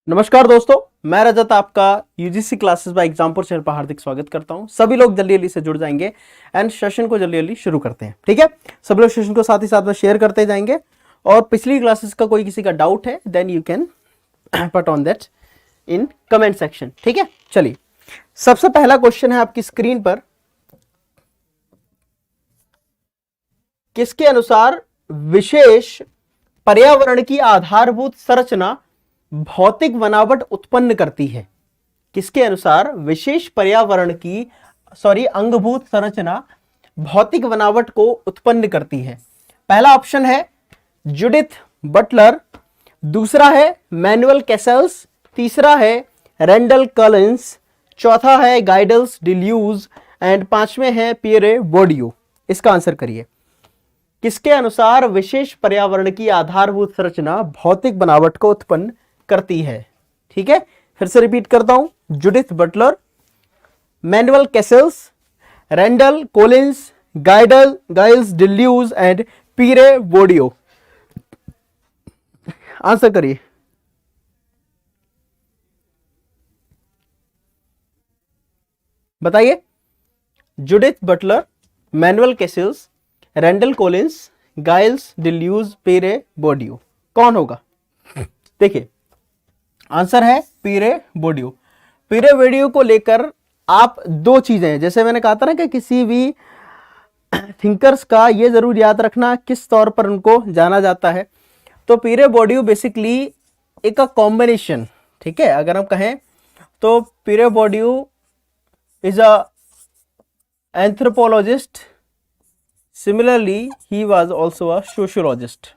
नमस्कार दोस्तों, मैं रजत आपका यूजीसी क्लासेस बाय एग्जामपुर शहर पर हार्दिक स्वागत करता हूं। सभी लोग जल्दी जल्दी से जुड़ जाएंगे एंड सेशन को जल्दी जल्दी शुरू करते हैं। ठीक है, सभी लोग सेशन को साथ ही साथ में शेयर करते जाएंगे और पिछली क्लासेस का कोई किसी का डाउट है then you can put on that in comment section. ठीक है, चलिए सबसे पहला क्वेश्चन है आपकी स्क्रीन पर। किसके अनुसार विशेष पर्यावरण की आधारभूत संरचना भौतिक बनावट उत्पन्न करती है? किसके अनुसार विशेष पर्यावरण की अंगभूत संरचना भौतिक बनावट को उत्पन्न करती है? पहला ऑप्शन है जुडिथ बटलर, दूसरा है मैनुअल कैसेल्स, तीसरा है रेंडल कॉलिंस, चौथा है गाइडल्स डिल्यूज एंड पांचवें है पियरे बोर्डियू। इसका आंसर करिए। किसके अनुसार विशेष पर्यावरण की आधारभूत संरचना भौतिक बनावट को उत्पन्न करती है? ठीक है, फिर से रिपीट करता हूं। Judith Butler, Manuel Castells, Randall Collins, Gilles Deleuze and Pierre Bourdieu. Answer करिए। बताइए। Judith Butler, Manuel Castells, Randall Collins, Gilles Deleuze, Pierre Bourdieu, कौन होगा? देखिए आंसर है पियरे बोर्डियू। पियरे बोर्डियू को लेकर आप दो चीजें हैं, जैसे मैंने कहा था ना कि किसी भी थिंकर्स का ये जरूर याद रखना किस तौर पर उनको जाना जाता है। तो पियरे बोर्डियू बेसिकली एक कॉम्बिनेशन, ठीक है, अगर हम कहें तो Pierre Bourdieu is a anthropologist, similarly he was also a sociologist.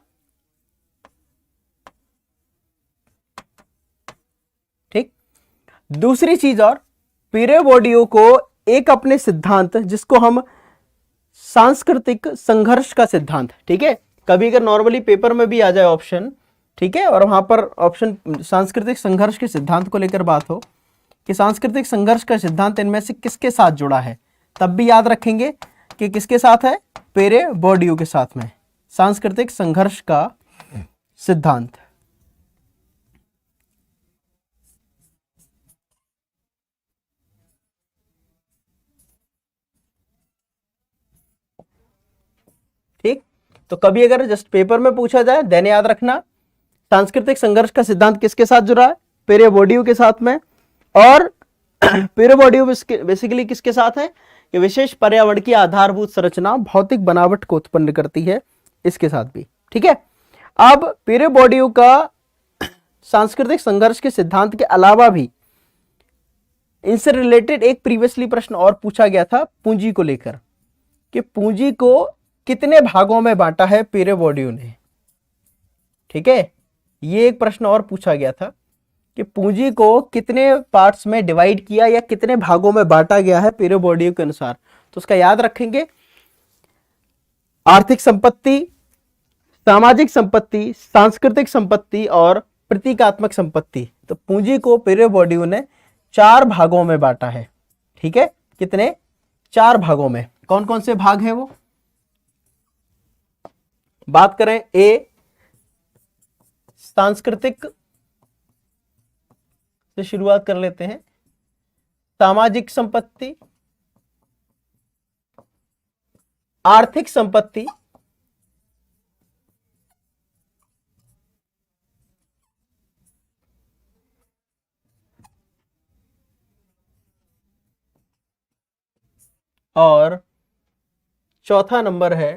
ठीक, दूसरी चीज और, पियरे बोर्डियू को एक अपने सिद्धांत जिसको हम सांस्कृतिक संघर्ष का सिद्धांत, ठीक है, कभी अगर नॉर्मली पेपर में भी आ जाए ऑप्शन, ठीक है, और वहां पर ऑप्शन सांस्कृतिक संघर्ष के सिद्धांत को लेकर बात हो कि सांस्कृतिक संघर्ष का सिद्धांत इनमें से किसके साथ जुड़ा है, तब भी याद रखेंगे कि किसके साथ है? पियरे बोर्डियू के साथ में सांस्कृतिक संघर्ष का सिद्धांत। ठीक, तो कभी अगर जस्ट पेपर में पूछा जाए देन याद रखना सांस्कृतिक संघर्ष का सिद्धांत किसके साथ जुड़ा है? पियरे बोर्डियू के साथ में। और पियरे बोर्डियू बेसिकली किसके साथ है? कि विशेष पर्यावरण की आधारभूत संरचना भौतिक बनावट को उत्पन्न करती है, इसके साथ भी। ठीक है, अब पियरे बोर्डियू का सांस्कृतिक संघर्ष के सिद्धांत के अलावा भी इनसे रिलेटेड एक प्रीवियसली प्रश्न और पूछा गया था पूंजी को लेकर, कि पूंजी को कितने भागों में बांटा है पियरे बोर्डियू ने। ठीक है, ये एक प्रश्न और पूछा गया था कि पूंजी को कितने पार्ट्स में डिवाइड किया या कितने भागों में बांटा गया है पियरे बोर्डियू के अनुसार। तो उसका याद रखेंगे, आर्थिक संपत्ति, सामाजिक संपत्ति, सांस्कृतिक संपत्ति और प्रतीकात्मक संपत्ति। तो पूंजी को पियरे बोर्डियू ने 4 भागों में बांटा है। ठीक है, कितने? 4 भागों में। कौन कौन से भाग हैं वो? बात करें ए सांस्कृतिक से शुरुआत कर लेते हैं। सामाजिक संपत्ति, आर्थिक संपत्ति, और चौथा नंबर है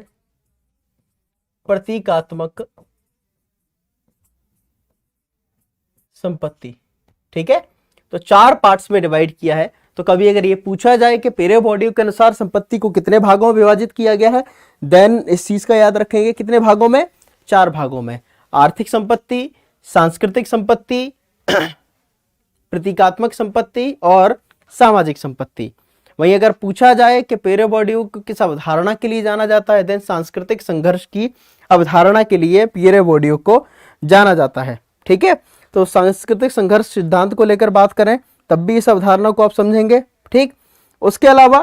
प्रतीकात्मक संपत्ति। ठीक है, तो 4 पार्ट्स में डिवाइड किया है। तो कभी अगर ये पूछा जाए कि पियरे बोर्डियू के अनुसार संपत्ति को कितने भागों में विभाजित किया गया है, देन इस चीज का याद रखेंगे कितने भागों में? 4 भागों में। आर्थिक संपत्ति, सांस्कृतिक संपत्ति, प्रतीकात्मक संपत्ति और सामाजिक संपत्ति। वहीं अगर पूछा जाए कि पियरे बोर्डियू को किस अवधारणा के लिए जाना जाता है, देन सांस्कृतिक संघर्ष की अवधारणा के लिए पियरे बोर्डियू को जाना जाता है। ठीक है, तो सांस्कृतिक संघर्ष सिद्धांत को लेकर बात करें तब भी इस अवधारणा को आप समझेंगे। ठीक, उसके अलावा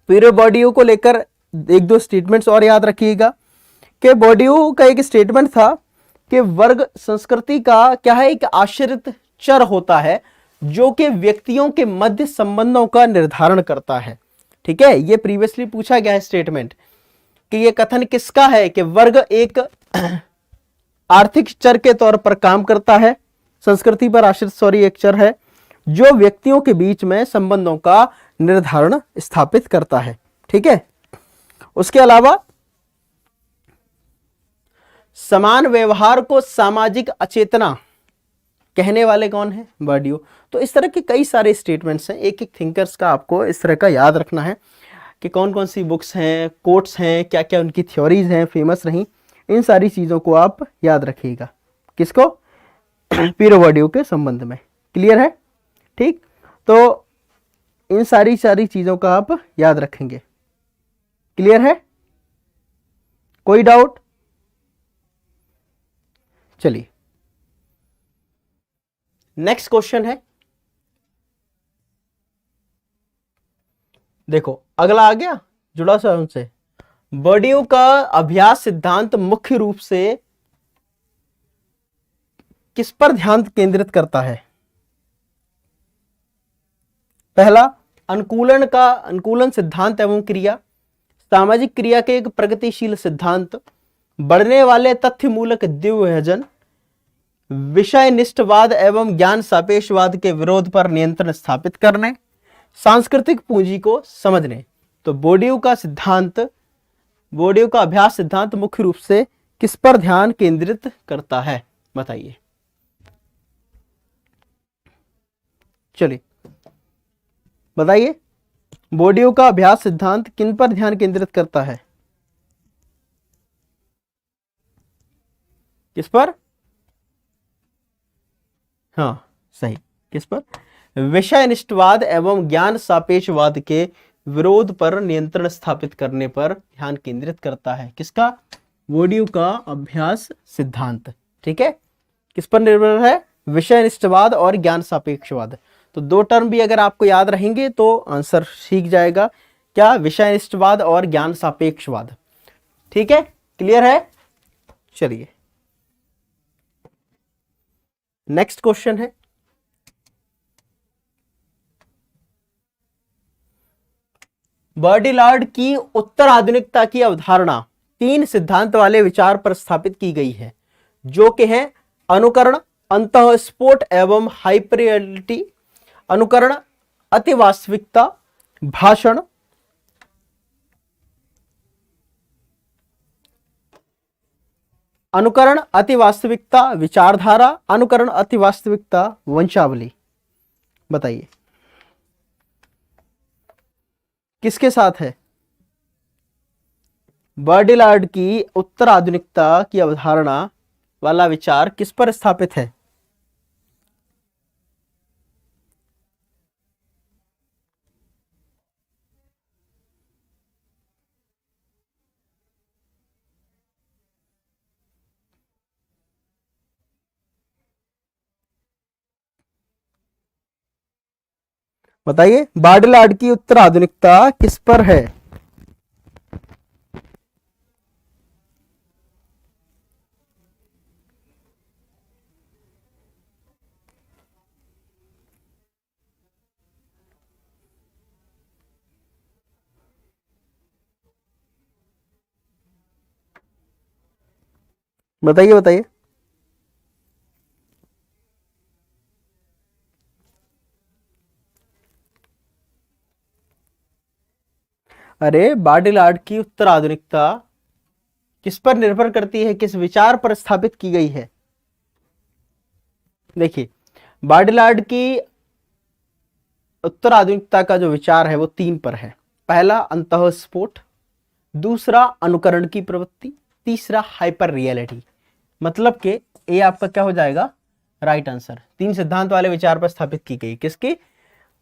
पियरे बोर्डियू को लेकर 1-2 स्टेटमेंट्स और याद रखिएगा कि बोर्डियू का एक स्टेटमेंट था कि वर्ग संस्कृति का क्या है, एक आश्रित चर होता है जो कि व्यक्तियों के मध्य संबंधों का निर्धारण करता है। ठीक है, ये प्रीवियसली पूछा गया है स्टेटमेंट कि ये कथन किसका है कि वर्ग एक आर्थिक चर के तौर पर काम करता है, संस्कृति पर आश्रित एक चर है जो व्यक्तियों के बीच में संबंधों का निर्धारण स्थापित करता है। ठीक है, उसके अलावा समान व्यवहार को सामाजिक अचेतना कहने वाले कौन है, बर्डियो। तो इस तरह के कई सारे स्टेटमेंट्स हैं, एक एक थिंकर्स का आपको इस तरह का याद रखना है कि कौन कौन सी बुक्स हैं, कोट्स हैं, क्या क्या उनकी थ्योरीज हैं फेमस रही, इन सारी चीज़ों को आप याद रखिएगा। किसको, पीरो बर्डियो के संबंध में। क्लियर है, ठीक। तो इन सारी चीज़ों का आप याद रखेंगे। क्लियर है, कोई डाउट? चलिए नेक्स्ट क्वेश्चन है, देखो अगला आ गया जुड़ा सा उनसे। बर्डियो का अभ्यास सिद्धांत मुख्य रूप से किस पर ध्यान केंद्रित करता है? पहला, अनुकूलन सिद्धांत एवं क्रिया, सामाजिक क्रिया के एक प्रगतिशील सिद्धांत, बढ़ने वाले तथ्य मूलक द्विविभाजन, विषय निष्ठवाद एवं ज्ञान सापेक्षवाद के विरोध पर नियंत्रण स्थापित करने, सांस्कृतिक पूंजी को समझने। तो बर्डियो का अभ्यास सिद्धांत मुख्य रूप से किस पर ध्यान केंद्रित करता है, बताइए। चलिए बताइए, बर्डियो का अभ्यास सिद्धांत किन पर ध्यान केंद्रित करता है? किस पर? हाँ सही, किस पर? विषयनिष्ठवाद एवं ज्ञान सापेक्षवाद के विरोध पर नियंत्रण स्थापित करने पर ध्यान केंद्रित करता है। किसका? बर्डियो का अभ्यास सिद्धांत। ठीक है, किस पर निर्भर है? विषयनिष्ठवाद और ज्ञान सापेक्षवाद। तो दो टर्म भी अगर आपको याद रहेंगे तो आंसर सीख जाएगा। क्या? विषयनिष्ठवाद और ज्ञान सापेक्षवाद। ठीक है, क्लियर है। चलिए नेक्स्ट क्वेश्चन है, बर्डिलार्ड की उत्तर आधुनिकता की अवधारणा तीन सिद्धांत वाले विचार पर स्थापित की गई है जो कि हैं अनुकरण, अंतःस्फोट एवं हाइपरियलिटी। अनुकरण, अतिवास्तविकता, भाषण, अनुकरण, अतिवास्तविकता, विचारधारा, अनुकरण, अतिवास्तविकता, वंशावली। बताइए किसके साथ है? बर्डिलार्ड की उत्तर आधुनिकता की अवधारणा वाला विचार किस पर स्थापित है? बताइए, बर्डिलार्ड की उत्तर आधुनिकता किस पर है? बताइए बताइए। अरे बर्डिलार्ड की उत्तर आधुनिकता किस पर निर्भर करती है, किस विचार पर स्थापित की गई है? देखिए, बर्डिलार्ड की उत्तर आधुनिकता का जो विचार है वो तीन पर है। पहला अंतःस्फोट, दूसरा अनुकरण की प्रवृत्ति, तीसरा हाइपर रियलिटी। मतलब कि ये आपका क्या हो जाएगा? Right answer. तीन सिद्धांत वाले विचार पर स्थापित की गई। किसकी?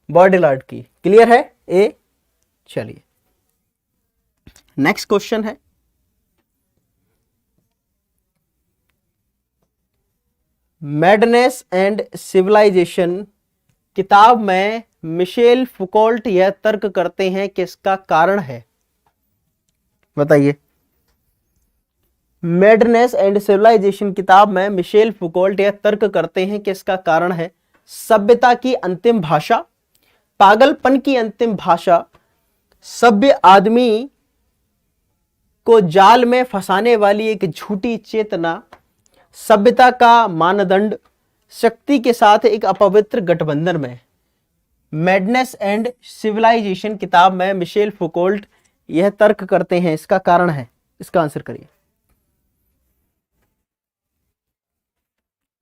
बर्डिलार्ड की। क्लियर है ए? चलिए नेक्स्ट क्वेश्चन है, मैडनेस एंड सिविलाइजेशन किताब में मिशेल फुकोल्ट यह तर्क करते हैं कि इसका कारण है। बताइए, मैडनेस एंड सिविलाइजेशन किताब में मिशेल फुकोल्ट यह तर्क करते हैं कि इसका कारण है सभ्यता की अंतिम भाषा, पागलपन की अंतिम भाषा, सभ्य आदमी को जाल में फंसाने वाली एक झूठी चेतना, सभ्यता का मानदंड, शक्ति के साथ एक अपवित्र गठबंधन में। मैडनेस एंड सिविलाइजेशन किताब में मिशेल फुकोल्ट यह तर्क करते हैं, इसका कारण है। इसका आंसर करिए,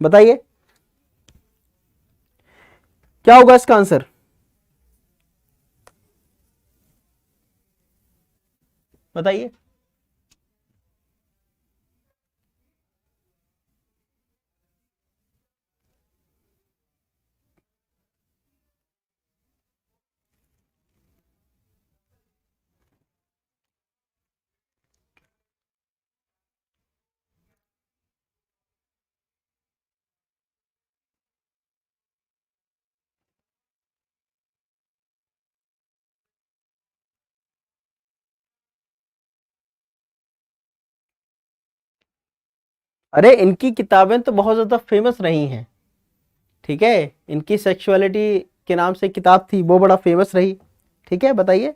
बताइए क्या होगा इसका आंसर। बताइए। अरे इनकी किताबें तो बहुत ज्यादा फेमस रही हैं, ठीक है। इनकी सेक्सुअलिटी के नाम से किताब थी, वो बड़ा फेमस रही, ठीक है। बताइए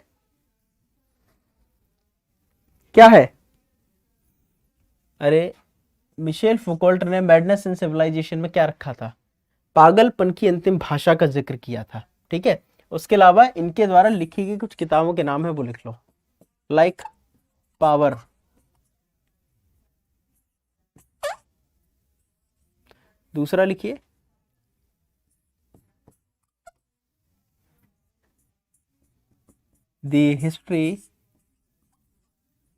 क्या है। अरे मिशेल फुकोल्ट ने मैडनेस इन सिविलाइजेशन में क्या रखा था, पागलपन की अंतिम भाषा का जिक्र किया था, ठीक है। उसके अलावा इनके द्वारा लिखी गई कुछ किताबों के नाम है, वो लिख लो। लाइक पावर, दूसरा लिखिए द हिस्ट्री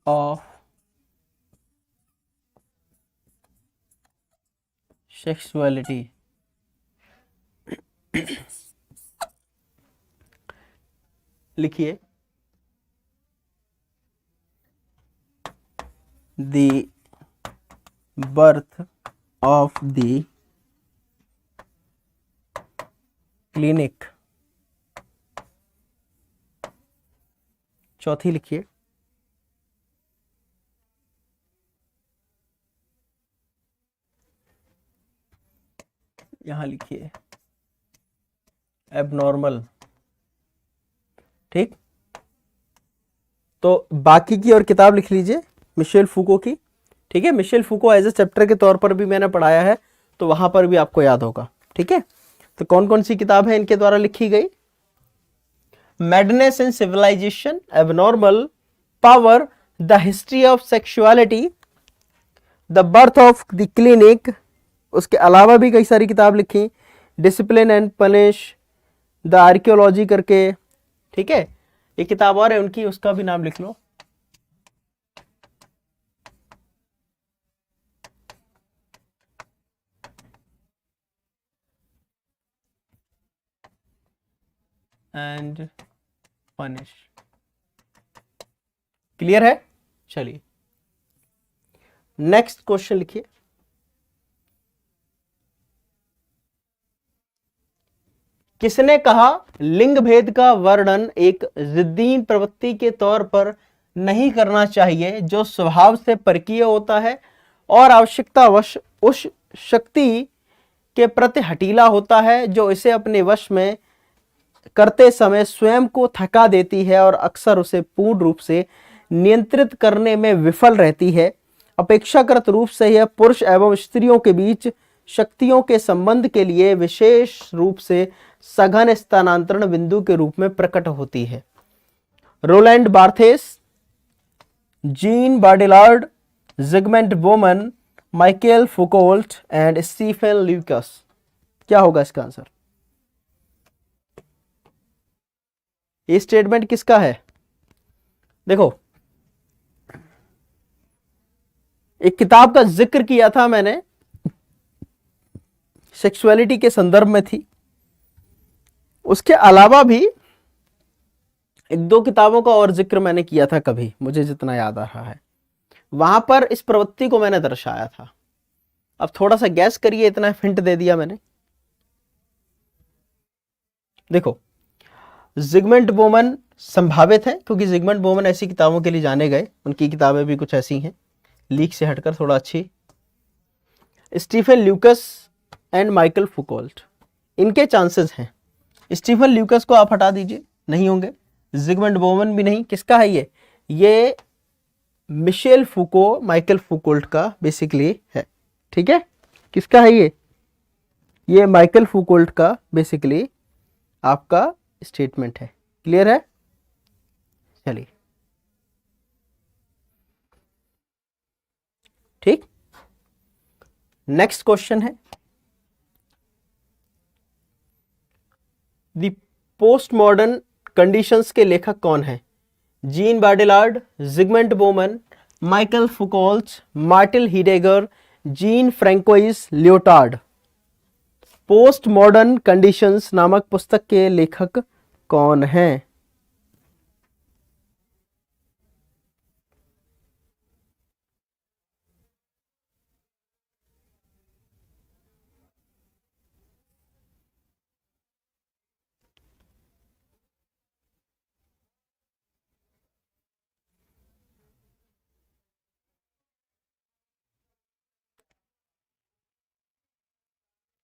ऑफ सेक्सुअलिटी, लिखिए the birth of the clinic, चौथी लिखिए यहां लिखिए एबनॉर्मल, ठीक। तो बाकी की और किताब लिख लीजिए मिशेल फूको की, ठीक है। Michel Foucault as a chapter के तौर पर भी मैंने पढ़ाया है, तो वहां पर भी आपको याद होगा, ठीक है। तो कौन कौन सी किताब है इनके द्वारा लिखी गई, madness in civilization, abnormal, power, the history of sexuality, the birth of the clinic. उसके अलावा भी कई सारी किताब लिखी, discipline and punish, the archaeology करके, ठीक है। एक किताब और है उनकी, उसका भी नाम लिख लो, एंड पनिश। क्लियर है। चलिए नेक्स्ट क्वेश्चन लिखिए, किसने कहा लिंग भेद का वर्णन एक जिद्दीन प्रवृत्ति के तौर पर नहीं करना चाहिए जो स्वभाव से परकीय होता है और आवश्यकतावश उस शक्ति के प्रति हठीला होता है जो इसे अपने वश में करते समय स्वयं को थका देती है और अक्सर उसे पूर्ण रूप से नियंत्रित करने में विफल रहती है। अपेक्षाकृत रूप से यह पुरुष एवं स्त्रियों के बीच शक्तियों के संबंध के लिए विशेष रूप से सघन स्थानांतरण बिंदु के रूप में प्रकट होती है। Roland Barthes, Jean Baudrillard, Zygmunt Bauman, Michael Foucault and Steven Lukes. क्या होगा इसका आंसर। ये स्टेटमेंट किसका है, देखो एक किताब का जिक्र किया था मैंने, सेक्सुअलिटी के संदर्भ में थी। उसके अलावा भी एक दो किताबों का और जिक्र मैंने किया था कभी, मुझे जितना याद आ रहा है, वहां पर इस प्रवृत्ति को मैंने दर्शाया था। अब थोड़ा सा गैस करिए, इतना हिंट दे दिया मैंने। देखो जिगमेंट बोमन संभावित है, क्योंकि जिगमेंट बोमन ऐसी किताबों के लिए जाने गए, उनकी किताबें भी कुछ ऐसी हैं, लीक से हटकर थोड़ा अच्छी। स्टीफन ल्यूकस एंड माइकल फुकोल्ट, इनके चांसेस हैं। स्टीफन ल्यूकस को आप हटा दीजिए, नहीं होंगे। जिगमंड बोमन भी नहीं। किसका है ये मिशेल फुको, माइकल फुकोल्ट का बेसिकली है। ठीक है, किसका है ये माइकल फुकोल्ट का बेसिकली आपका स्टेटमेंट है। क्लियर है? चलिए ठीक, नेक्स्ट क्वेश्चन है, द पोस्ट मॉडर्न कंडीशंस के लेखक कौन है? Jean Baudrillard, Zygmunt Bauman, Michael Foucault, Martin Heidegger, Jean François Lyotard. Postmodern conditions नामक पुस्तक के लेखक कौन हैं?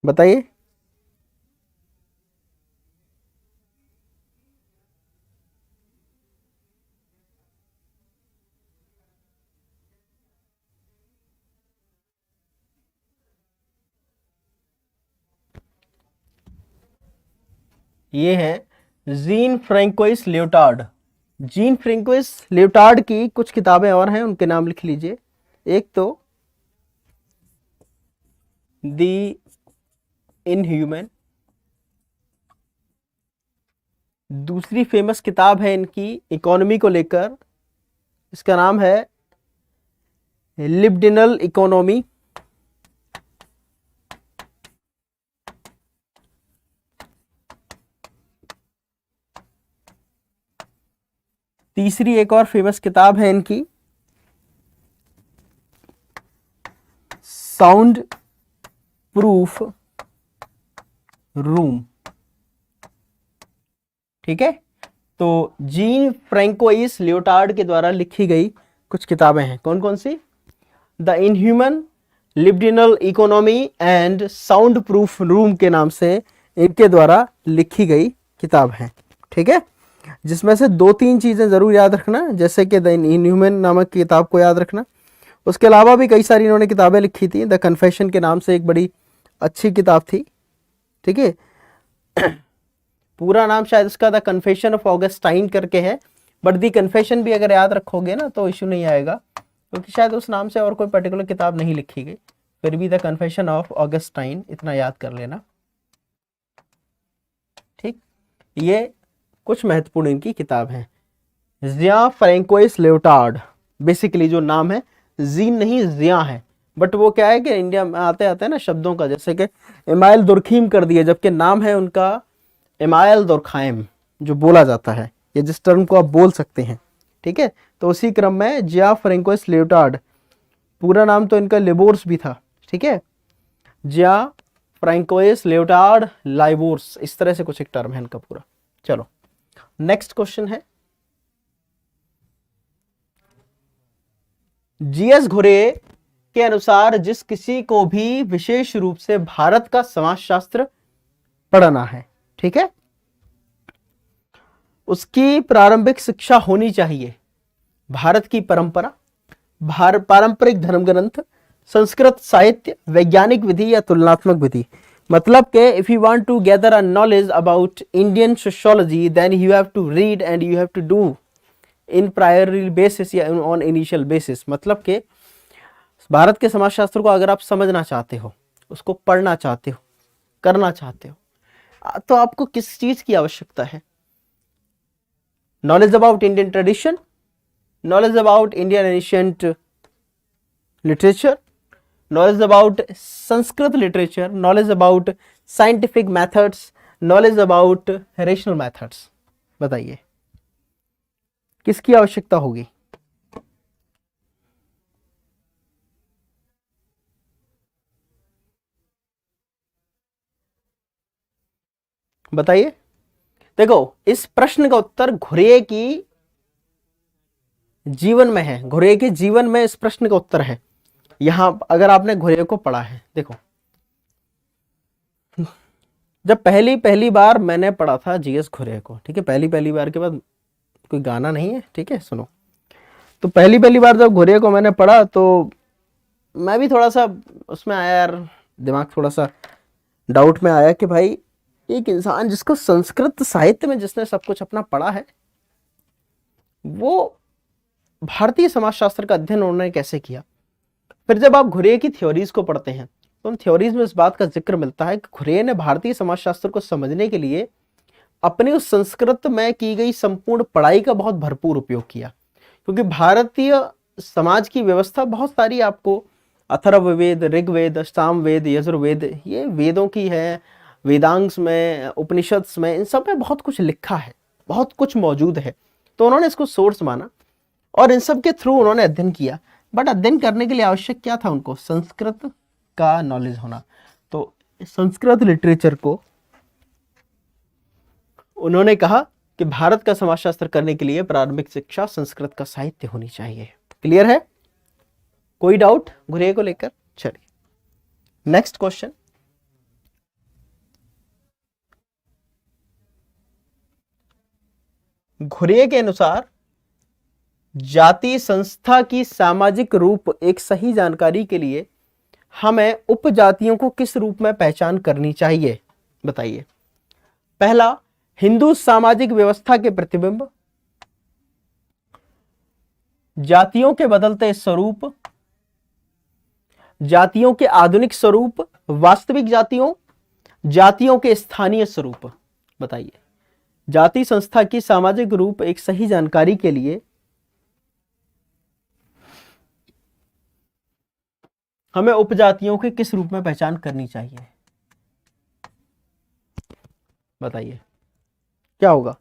बताइए। ये है Jean François Lyotard. Jean François Lyotard की कुछ किताबें और हैं, उनके नाम लिख लीजिए। एक तो दी इनह्यूमन, दूसरी फेमस किताब है इनकी इकोनॉमी को लेकर, इसका नाम है लिब्डिनल इकोनॉमी। तीसरी एक और फेमस किताब है इनकी साउंड प्रूफ रूम। ठीक है, तो जीन फ्रैंकोइस लियोटार्ड के द्वारा लिखी गई कुछ किताबें हैं। कौन कौन सी? The inhuman, libidinal economy and soundproof room के नाम से इनके द्वारा लिखी गई किताब है। ठीक है, जिसमें से 2-3 चीजें जरूर याद रखना, जैसे कि द इनह्यूमन नामक किताब को याद रखना। उसके अलावा भी कई सारी इन्होंने किताबें लिखी थी। द कन्फेशन के नाम से एक बड़ी अच्छी किताब थी। ठीक है, पूरा नाम शायद इसका द कन्फेशन ऑफ ऑगस्टाइन करके है, बट दी कन्फेशन भी अगर याद रखोगे ना तो इशू नहीं आएगा, क्योंकि शायद उस नाम से और कोई पर्टिकुलर किताब नहीं लिखी गई। फिर भी द कन्फेशन ऑफ ऑगस्टाइन इतना याद कर लेना। ठीक, ये कुछ महत्वपूर्ण इनकी किताब है। जिया फ्रैंकोइस लियोटार्ड, बेसिकली जो नाम है जीन नहीं जिया है, बट वो क्या है कि इंडिया में आते आते हैं ना शब्दों का, जैसे कि इमाइल दुर्खीम कर दिया, जबकि नाम है उनका इमाइल दुर्खाइम जो बोला जाता है, या जिस टर्म को आप बोल सकते हैं। ठीक है, तो उसी क्रम में जिया फ्रैंकोइस लियोटार्ड, पूरा नाम तो इनका लिबोर्स भी था। ठीक है, जिया फ्रैंकोइस लियोटार्ड लाइबोर्स, इस तरह से कुछ एक टर्म है इनका पूरा। चलो नेक्स्ट क्वेश्चन है, जीएस घुरे के अनुसार जिस किसी को भी विशेष रूप से भारत का समाजशास्त्र पढ़ना है, ठीक है, उसकी प्रारंभिक शिक्षा होनी चाहिए भारत की परंपरा, पारंपरिक धर्म ग्रंथ, संस्कृत साहित्य, वैज्ञानिक विधि या तुलनात्मक विधि। मतलब के if you want to gather a knowledge about Indian sociology then you have to read and you have to do in priori basis या ऑन इनिशियल बेसिस। मतलब के भारत के समाजशास्त्र को अगर आप समझना चाहते हो, उसको पढ़ना चाहते हो, करना चाहते हो, तो आपको किस चीज की आवश्यकता है? Knowledge about Indian tradition, knowledge about Indian ancient literature, knowledge about Sanskrit literature, knowledge about scientific methods, knowledge about rational methods। बताइए किसकी आवश्यकता होगी? बताइए। देखो, इस प्रश्न का उत्तर घुरे की जीवन में है, घुरे के जीवन में इस प्रश्न का उत्तर है। यहां अगर आपने घुरे को पढ़ा है, देखो जब पहली पहली बार मैंने पढ़ा था जीएस घुरे को, ठीक है, पहली पहली बार के बाद कोई गाना नहीं है, ठीक है, सुनो। तो पहली पहली बार जब घुरे को मैंने पढ़ा तो मैं भी थोड़ा सा उसमें आया यार, दिमाग थोड़ा सा डाउट में आया कि भाई एक इंसान जिसको संस्कृत साहित्य में जिसने सब कुछ अपना पढ़ा है, वो भारतीय समाजशास्त्र का अध्ययन उन्होंने कैसे किया। फिर जब आप घुरे की थ्योरीज को पढ़ते हैं तो उन थ्योरीज में इस बात का जिक्र मिलता है कि घुरे ने भारतीय समाजशास्त्र को समझने के लिए अपनी उस संस्कृत में की गई संपूर्ण पढ़ाई का बहुत भरपूर उपयोग किया, क्योंकि भारतीय समाज की व्यवस्था बहुत सारी आपको अथर्ववेद, ऋग्वेद, सामवेद, यजुर्वेद, ये वेदों की है, वेदांग्स में, उपनिषद में, इन सब में बहुत कुछ लिखा है, बहुत कुछ मौजूद है। तो उन्होंने इसको सोर्स माना और इन सब के थ्रू उन्होंने अध्ययन किया। बट अध्ययन करने के लिए आवश्यक क्या था उनको? संस्कृत का नॉलेज होना। तो संस्कृत लिटरेचर को उन्होंने कहा कि भारत का समाजशास्त्र करने के लिए प्रारंभिक शिक्षा संस्कृत का साहित्य होनी चाहिए। क्लियर है? कोई डाउट घुरे को लेकर? चलिए नेक्स्ट क्वेश्चन। घुरे के अनुसार जाति संस्था की सामाजिक रूप एक सही जानकारी के लिए हमें उपजातियों को किस रूप में पहचान करनी चाहिए? बताइए। पहला, हिंदू सामाजिक व्यवस्था के प्रतिबिंब, जातियों के बदलते स्वरूप, जातियों के आधुनिक स्वरूप, वास्तविक जातियों, जातियों के स्थानीय स्वरूप। बताइए। जाति संस्था की सामाजिक रूप एक सही जानकारी के लिए हमें उपजातियों के किस रूप में पहचान करनी चाहिए? बताइए क्या होगा?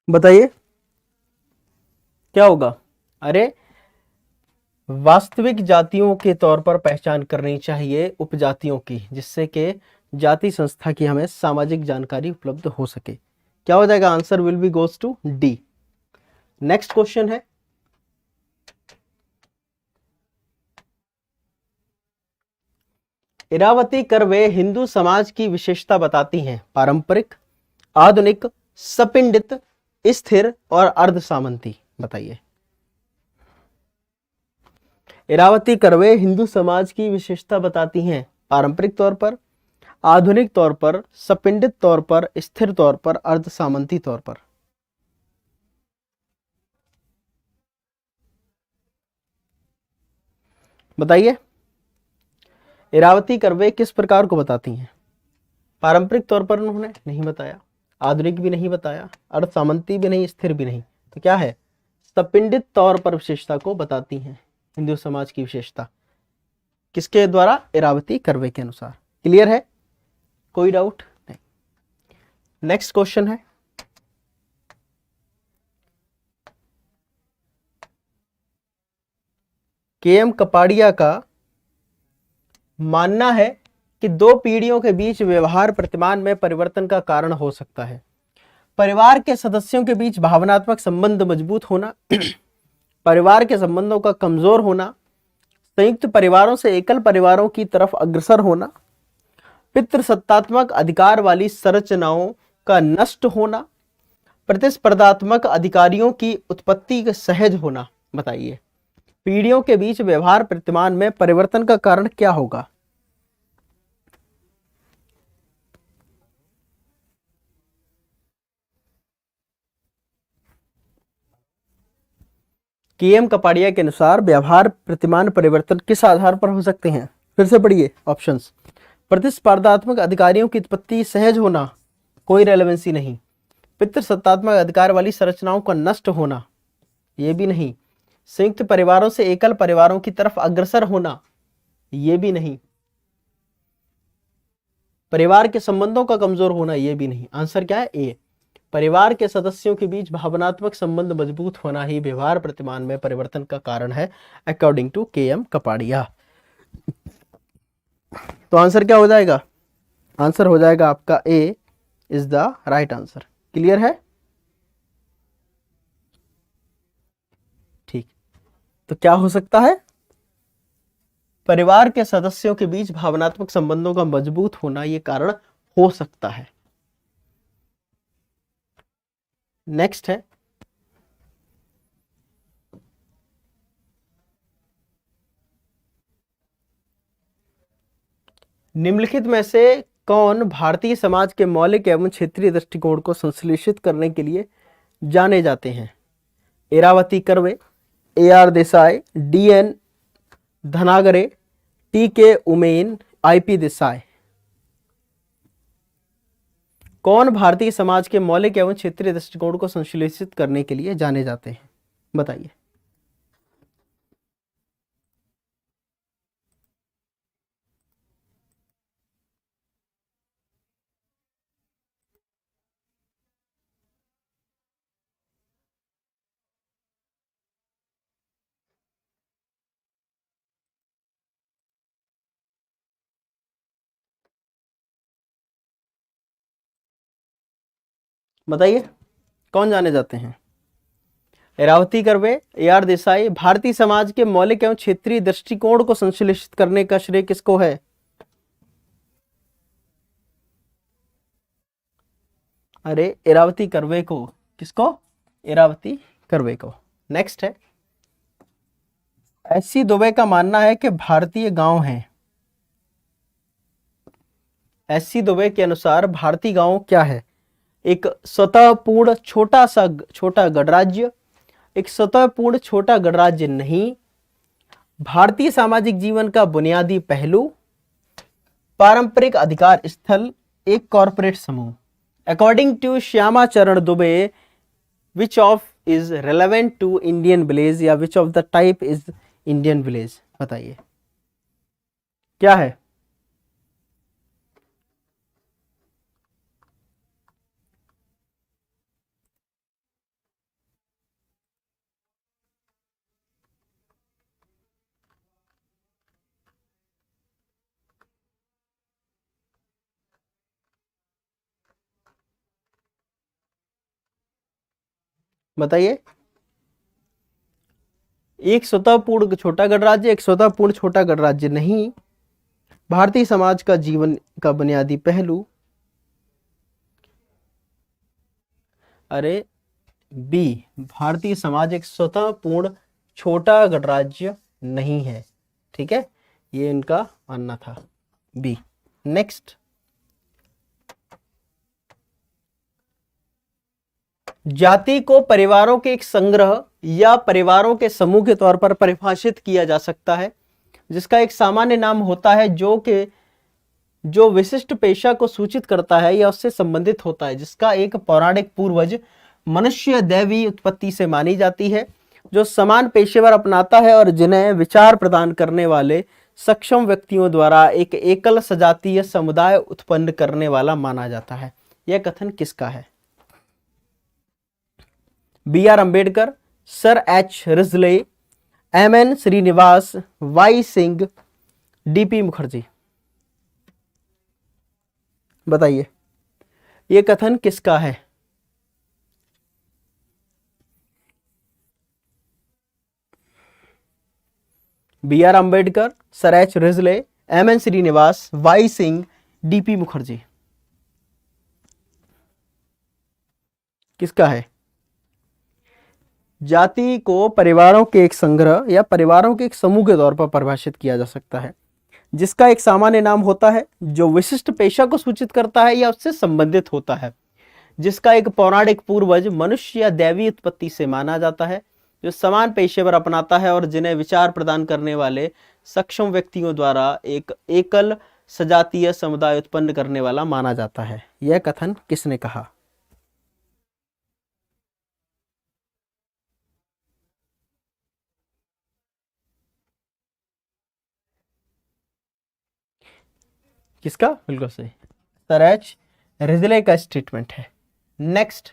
बताइए क्या होगा? अरे वास्तविक जातियों के तौर पर पहचान करनी चाहिए उपजातियों की, जिससे कि जाति संस्था की हमें सामाजिक जानकारी उपलब्ध हो सके। क्या हो जाएगा? Answer will be goes to D. Next question है, इरावती करवे हिंदू समाज की विशेषता बताती हैं। पारंपरिक, आधुनिक, सपिंडित, स्थिर और अर्ध सामंती। बताइए। इरावती करवे हिंदू समाज की विशेषता बताती हैं। पारंपरिक तौर पर, आधुनिक तौर पर, सपिंडित तौर पर, स्थिर तौर पर, अर्ध सामंती तौर पर। बताइए। इरावती करवे किस प्रकार को बताती हैं? पारंपरिक तौर पर उन्होंने नहीं बताया, आधुनिक भी नहीं बताया, अर्ध सामंती भी नहीं, स्थिर भी नहीं। तो क्या है? सपिंडित तौर पर विशेषता को बताती हैं हिंदू समाज की विशेषता। किसके द्वारा? इरावती करवे के अनुसार। क्लियर है? कोई डाउट नहीं। नेक्स्ट क्वेश्चन है, के.एम. कपाड़िया का मानना है कि दो पीढ़ियों के बीच व्यवहार प्रतिमान में परिवर्तन का कारण हो सकता है। परिवार के सदस्यों के बीच भावनात्मक संबंध मजबूत होना, परिवार के संबंधों का कमजोर होना, संयुक्त परिवारों से एकल परिवारों की तरफ अग्रसर होना, पितृसत्तात्मक अधिकार वाली संरचनाओं का नष्ट होना, प्रतिस्पर्धात्मक अधिकारियों की उत्पत्ति का सहज होना। बताइए पीढ़ियों के बीच व्यवहार प्रतिमान में परिवर्तन का कारण क्या होगा? केएम कपाड़िया के अनुसार व्यवहार प्रतिमान परिवर्तन किस आधार पर हो सकते हैं? फिर से पढ़िए ऑप्शंस। प्रतिस्पर्धात्मक अधिकारियों की उत्पत्ति सहज होना, कोई रेलेवेंसी नहीं। पितृसत्तात्मक अधिकार वाली संरचनाओं का नष्ट होना, ये भी नहीं। संयुक्त परिवारों से एकल परिवारों की तरफ अग्रसर होना, ये भी नहीं। परिवार के संबंधों का कमजोर होना, ये भी नहीं। आंसर क्या है? ए। परिवार के सदस्यों के बीच भावनात्मक संबंध मजबूत होना ही व्यवहार प्रतिमान में परिवर्तन का कारण है, अकॉर्डिंग टू केएम कपाड़िया। तो आंसर क्या हो जाएगा? आंसर हो जाएगा आपका A is the right answer. Clear है? ठीक। तो क्या हो सकता है? परिवार के सदस्यों के बीच भावनात्मक संबंधों का मजबूत होना ये कारण हो सकता है। नेक्स्ट है, निम्नलिखित में से कौन भारतीय समाज के मौलिक एवं क्षेत्रीय दृष्टिकोण को संश्लेषित करने के लिए जाने जाते हैं? Irawati Karve, A R. Desai, D N. Dhanagare, T K. Oommen, I P. Desai. कौन भारतीय समाज के मौलिक एवं क्षेत्रीय दृष्टिकोण को संश्लेषित करने के लिए जाने जाते हैं? बताइए। बताइए कौन जाने जाते हैं? इरावती कर्वे, ए.आर. देसाई। भारतीय समाज के मौलिक एवं क्षेत्रीय दृष्टिकोण को संश्लेषित करने का श्रेय किसको है? अरे इरावती कर्वे को। किसको? इरावती कर्वे को। नेक्स्ट है, एस.सी. दुबे का मानना है कि भारतीय गांव हैं। एस.सी. दुबे के अनुसार भारतीय गांव क्या है? एक स्वतःपूर्ण छोटा गणराज्य, एक स्वतःपूर्ण छोटा गणराज्य नहीं, भारतीय सामाजिक जीवन का बुनियादी पहलू, पारंपरिक अधिकार स्थल, एक कॉरपोरेट समूह। According to Shyama Charan Dube, which of is relevant to Indian village या which of the type is Indian village? बताइए क्या है? बताइए। एक स्वतःपूर्ण छोटा गणराज्य, एक स्वतःपूर्ण छोटा गणराज्य नहीं, भारतीय समाज का जीवन का बुनियादी पहलू। अरे बी, भारतीय समाज एक स्वतःपूर्ण छोटा गणराज्य नहीं है। ठीक है, ये इनका मानना था, बी। नेक्स्ट, जाति को परिवारों के एक संग्रह या परिवारों के समूह के तौर पर परिभाषित किया जा सकता है, जिसका एक सामान्य नाम होता है जो विशिष्ट पेशा को सूचित करता है या उससे संबंधित होता है, जिसका एक पौराणिक पूर्वज मनुष्य दैवी उत्पत्ति से मानी जाती है, जो समान पेशेवर अपनाता है और जिन्हें विचार प्रदान करने वाले सक्षम व्यक्तियों द्वारा एक एकल सजातीय समुदाय उत्पन्न करने वाला माना जाता है। यह कथन किसका है? B R. Ambedkar, sir H. Risley, M N. Srinivas, Y Singh, D P. Mukherjee. बताइए यह कथन किसका है? B R. Ambedkar, sir H. Risley, M N. Srinivas, Y Singh, D P. Mukherjee. किसका है? जाति को परिवारों के एक संग्रह या परिवारों के एक समूह के तौर पर परिभाषित किया जा सकता है, जिसका एक सामान्य नाम होता है जो विशिष्ट पेशा को सूचित करता है या उससे संबंधित होता है, जिसका एक पौराणिक पूर्वज मनुष्य या दैवी उत्पत्ति से माना जाता है, जो समान पेशेवर अपनाता है और जिन्हें विचार प्रदान करने वाले सक्षम व्यक्तियों द्वारा एक एकल सजातीय समुदाय उत्पन्न करने वाला माना जाता है। यह कथन किसने कहा? किसका? बिल्कुल सही, सर एच रिजले का स्टेटमेंट है। नेक्स्ट,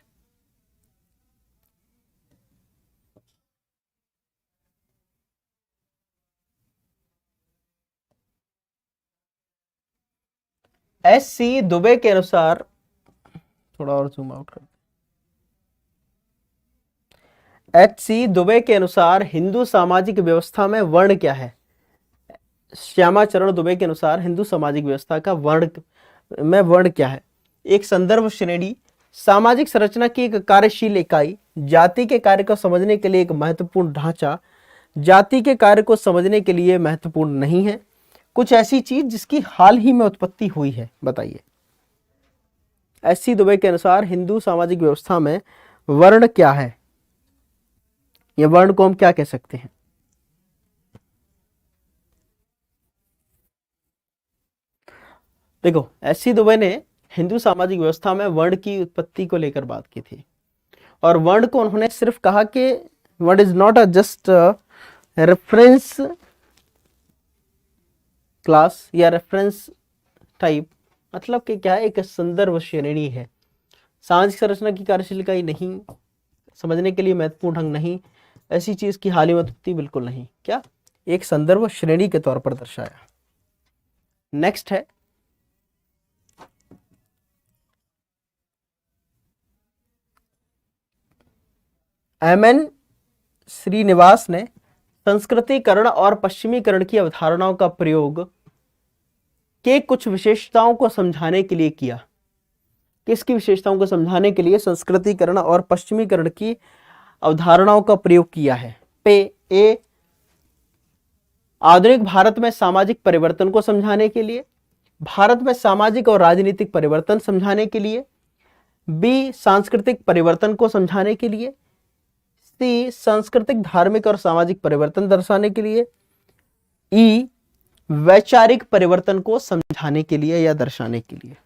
एस सी दुबे के अनुसार, थोड़ा और जूम आउट कर, एच सी दुबे के अनुसार हिंदू सामाजिक व्यवस्था में वर्ण क्या है? श्यामाचरण दुबे के अनुसार हिंदू सामाजिक व्यवस्था का वर्ण क्या है? एक संदर्भ श्रेणी, सामाजिक संरचना की एक कार्यशील इकाई, जाति के कार्य को समझने के लिए एक महत्वपूर्ण ढांचा, जाति के कार्य को समझने के लिए महत्वपूर्ण नहीं है, कुछ ऐसी चीज जिसकी हाल ही में उत्पत्ति हुई है। बताइए। एस.सी. दुबे के अनुसार हिंदू सामाजिक व्यवस्था में वर्ण क्या है? यह वर्ण को हम क्या कह सकते हैं? देखो, एस.सी. दुबे ने हिंदू सामाजिक व्यवस्था में वर्ण की उत्पत्ति को लेकर बात की थी, और वर्ण को उन्होंने सिर्फ कहा कि वर्ण is not a just reference class या रेफरेंस टाइप, मतलब कि क्या है, एक संदर्भ श्रेणी है, सामाजिक संरचना की कार्यशील इकाई नहीं, समझने के लिए महत्वपूर्ण ढंग नहीं, ऐसी चीज की हाल ही में उत्पत्ति बिल्कुल नहीं, क्या एक संदर्भ श्रेणी के तौर पर दर्शाया। नेक्स्ट है, एम.एन. श्रीनिवास ने संस्कृतिकरण और पश्चिमीकरण की अवधारणाओं का प्रयोग के कुछ विशेषताओं को समझाने के लिए किया। किसकी विशेषताओं को समझाने के लिए संस्कृतिकरण और पश्चिमीकरण की अवधारणाओं का प्रयोग किया है? ए, आधुनिक भारत में सामाजिक परिवर्तन को समझाने के लिए, भारत में सामाजिक और राजनीतिक परिवर्तन समझाने के लिए, बी, सांस्कृतिक परिवर्तन को समझाने के लिए, सी, सांस्कृतिक धार्मिक और सामाजिक परिवर्तन दर्शाने के लिए, ई, वैचारिक परिवर्तन को समझाने के लिए या दर्शाने के लिए।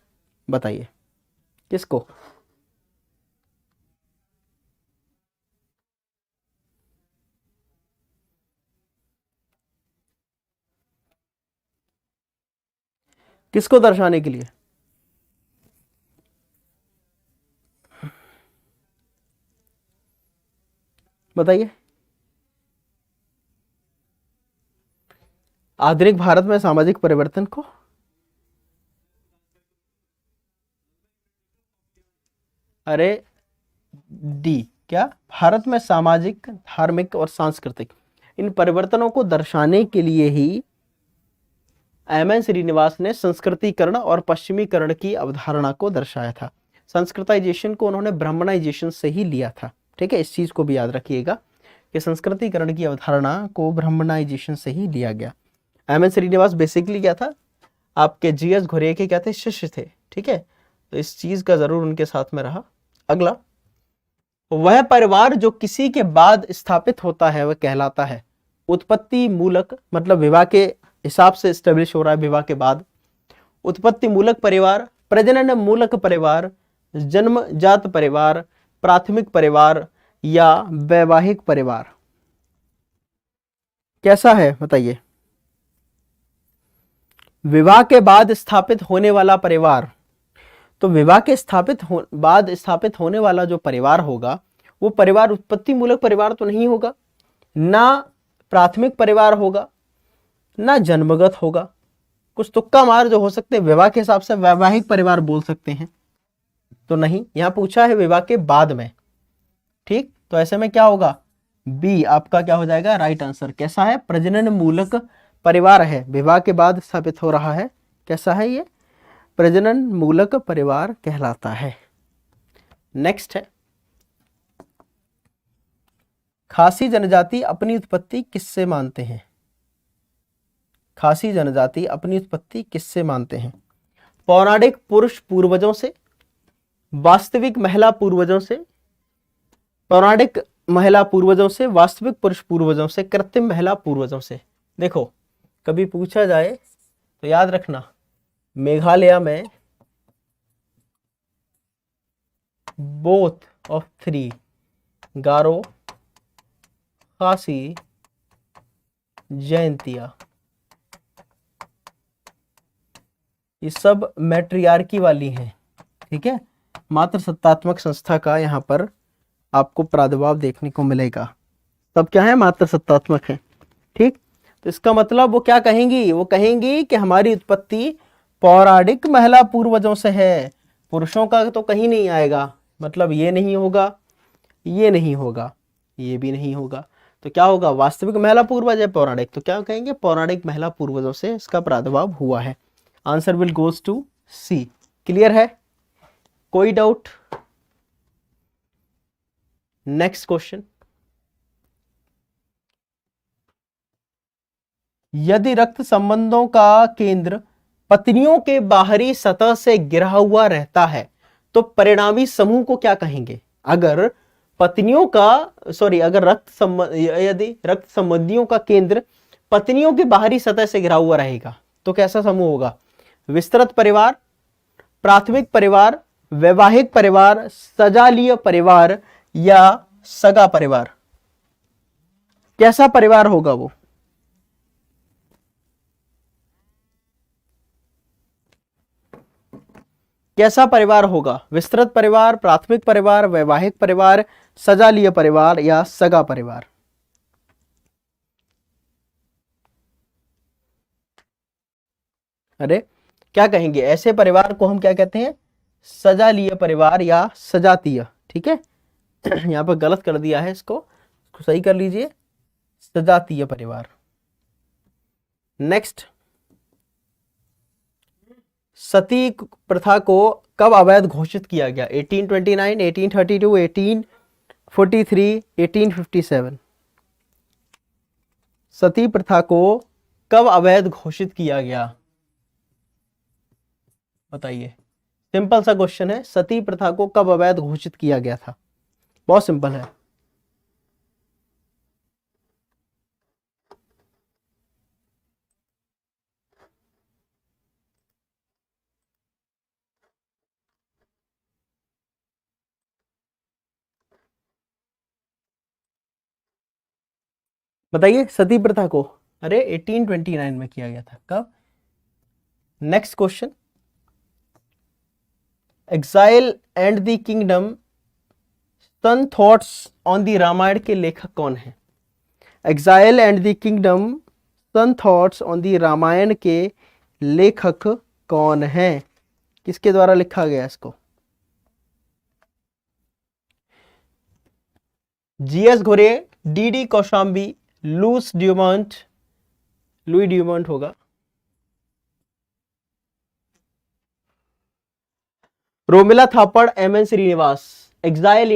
बताइए किसको? किसको दर्शाने के लिए? बताइए। आधुनिक भारत में सामाजिक परिवर्तन को, अरे डी, क्या भारत में सामाजिक, धार्मिक और सांस्कृतिक इन परिवर्तनों को दर्शाने के लिए ही एम.एन. श्रीनिवास ने संस्कृतिकरण और पश्चिमीकरण की अवधारणा को दर्शाया था। संस्कृताइजेशन को उन्होंने ब्राह्मणाइजेशन से ही लिया था। ठीक है, इस चीज को भी याद रखिएगा कि संस्कृतिकरण की अवधारणा को ब्राह्मणाइजेशन से ही लिया गया। एम.एन. श्रीनिवास बेसिकली क्या था, आपके जी.एस. घुरिया के क्या थे, शिष्य थे। ठीक है, तो इस चीज का जरूर उनके साथ में रहा। अगला, वह परिवार जो किसी के बाद स्थापित होता है वह कहलाता है उत्पत्ति मूलक, मतलब विवाह के हिसाब से स्टेब्लिश हो रहा है, विवाह के बाद। उत्पत्ति मूलक परिवार, प्रजनन मूलक परिवार, जन्मजात परिवार, प्राथमिक परिवार या वैवाहिक परिवार। कैसा है बताइए? विवाह के बाद स्थापित होने वाला परिवार, तो विवाह के बाद स्थापित होने वाला जो परिवार होगा वो परिवार उत्पत्ति मूलक परिवार तो नहीं होगा, ना प्राथमिक परिवार होगा, ना जन्मगत होगा। कुछ तुक्का मार जो हो सकते हैं, विवाह के हिसाब से वैवाहिक परिवार बोल सकते हैं, तो नहीं, यहां पूछा है विवाह के बाद में। ठीक, तो ऐसे में क्या होगा, बी आपका क्या हो जाएगा, राइट आंसर। कैसा है, प्रजनन मूलक परिवार है, विवाह के बाद स्थापित हो रहा है। कैसा है ये, प्रजनन मूलक परिवार कहलाता है। नेक्स्ट है, खासी जनजाति अपनी उत्पत्ति किससे मानते हैं? खासी जनजाति अपनी उत्पत्ति किससे मानते हैं? पौराणिक पुरुष पूर्वजों से, वास्तविक महिला पूर्वजों से, पौराणिक महिला पूर्वजों से, वास्तविक पुरुष पूर्वजों से, कृत्रिम महिला पूर्वजों से। देखो कभी पूछा जाए तो याद रखना, मेघालय में बोथ ऑफ थ्री, गारो, खासी, जयंतिया, ये सब मैट्रियार्की वाली हैं। ठीक है, मात्र सत्तात्मक संस्था का यहाँ पर आपको प्रादुर्भाव देखने को मिलेगा। सब क्या है? मात्र सत्तात्मक है। ठीक, तो इसका मतलब वो क्या कहेंगी? वो कहेंगी कि हमारी उत्पत्ति पौराणिक महिला पूर्वजों से है, पुरुषों का तो कहीं नहीं आएगा। मतलब ये नहीं होगा, ये नहीं होगा, ये भी नहीं होगा, तो क्या होगा? वास्तविक महिला पूर्वज है पौराणिक, तो क्या कहेंगे? पौराणिक महिला पूर्वजों से इसका प्रादुर्भाव हुआ है। Answer will goes to C. Clear है? कोई डाउट? नेक्स्ट क्वेश्चन, यदि रक्त संबंधों का केंद्र पत्नियों के बाहरी सतह से घिरा हुआ रहता है तो परिणामी समूह को क्या कहेंगे? अगर पत्नियों का अगर यदि रक्त संबंधियों का केंद्र पत्नियों के बाहरी सतह से घिरा हुआ रहेगा तो कैसा समूह होगा? विस्तृत परिवार, प्राथमिक परिवार, वैवाहिक परिवार, सजालीय परिवार या सगा परिवार? कैसा परिवार होगा वो? कैसा परिवार होगा? विस्तृत परिवार, प्राथमिक परिवार, वैवाहिक परिवार, सजालीय परिवार या सगा परिवार? अरे क्या कहेंगे? ऐसे परिवार को हम क्या कहते हैं? सजालीय परिवार या सजातीय। ठीक है, यहां पर गलत कर दिया है, इसको सही कर लीजिए, सजातीय परिवार। नेक्स्ट, सती प्रथा को कब अवैध घोषित किया गया? 1829, 1832, 1843, 1857? सती प्रथा को कब अवैध घोषित किया गया? बताइए। सिंपल सा क्वेश्चन है, सती प्रथा को कब अवैध घोषित किया गया था? बहुत सिंपल है। बताइए सती प्रथा को। अरे 1829 में किया गया था। कब? Next question, exile and the kingdom some thoughts on the Ramayana के लेखक कौन है? Exile and the kingdom some thoughts on the Ramayana के लेखक कौन है? किसके द्वारा लिखा गया इसको? जीएस घुरे, डीडी कौशाम्बी, लुई ड्यूमोंट होगा, Romila Thapar, M N Srinivas. Exile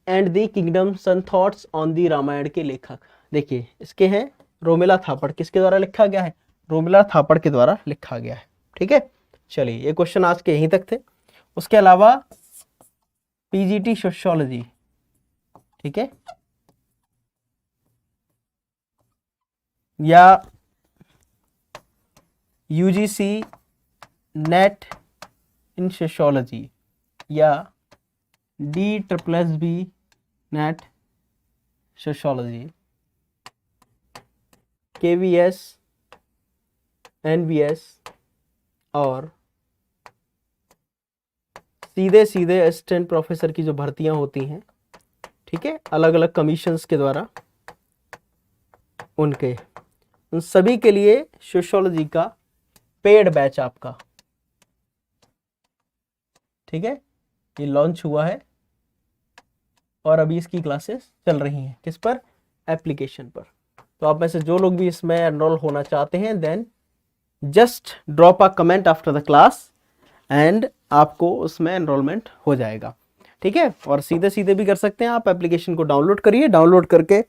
and the kingdom some thoughts on the Ramayana के लेखक देखिए इसके हैं रोमिला थापड़। किसके द्वारा लिखा गया है? रोमिला थापड़ के द्वारा लिखा गया है। ठीक है, चलिए ये क्वेश्चन आज के यहीं तक थे। उसके अलावा पीजीटी सोशियोलॉजी, ठीक है, या यूजीसी नेट इन सोशियोलॉजी या DSSB net sociology, KVS, NVS और सीधे असिस्टेंट प्रोफेसर की जो भर्तियां होती हैं, ठीक है, अलग अलग कमीशंस के द्वारा, उन सभी के लिए सोशियोलॉजी का पेड बैच आपका, ठीक है, ये लॉन्च हुआ है और अभी इसकी क्लासेस चल रही हैं। किस पर? एप्लीकेशन पर। तो आप में से जो लोग भी इसमें एनरोल होना चाहते हैं, then just drop a comment after the class and आपको उसमें एनरोलमेंट हो जाएगा। ठीक है, और सीधे भी कर सकते हैं आप। एप्लीकेशन को डाउनलोड करिए, डाउनलोड करके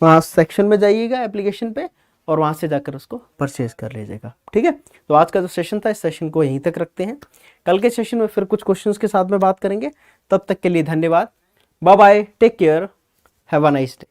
वहाँ सेक्शन में जाइएगा एप्लीकेशन पे और वहाँ से जाकर उसको परचेज कर लीजिएगा। ठीक है, तो आज का जो सेशन था इस सेशन को यहीं तक रखते हैं। कल के सेशन में फिर कुछ क्वेश्चंस के साथ में बात करेंगे। तब तक के लिए धन्यवाद। Bye bye, take care, have a nice day.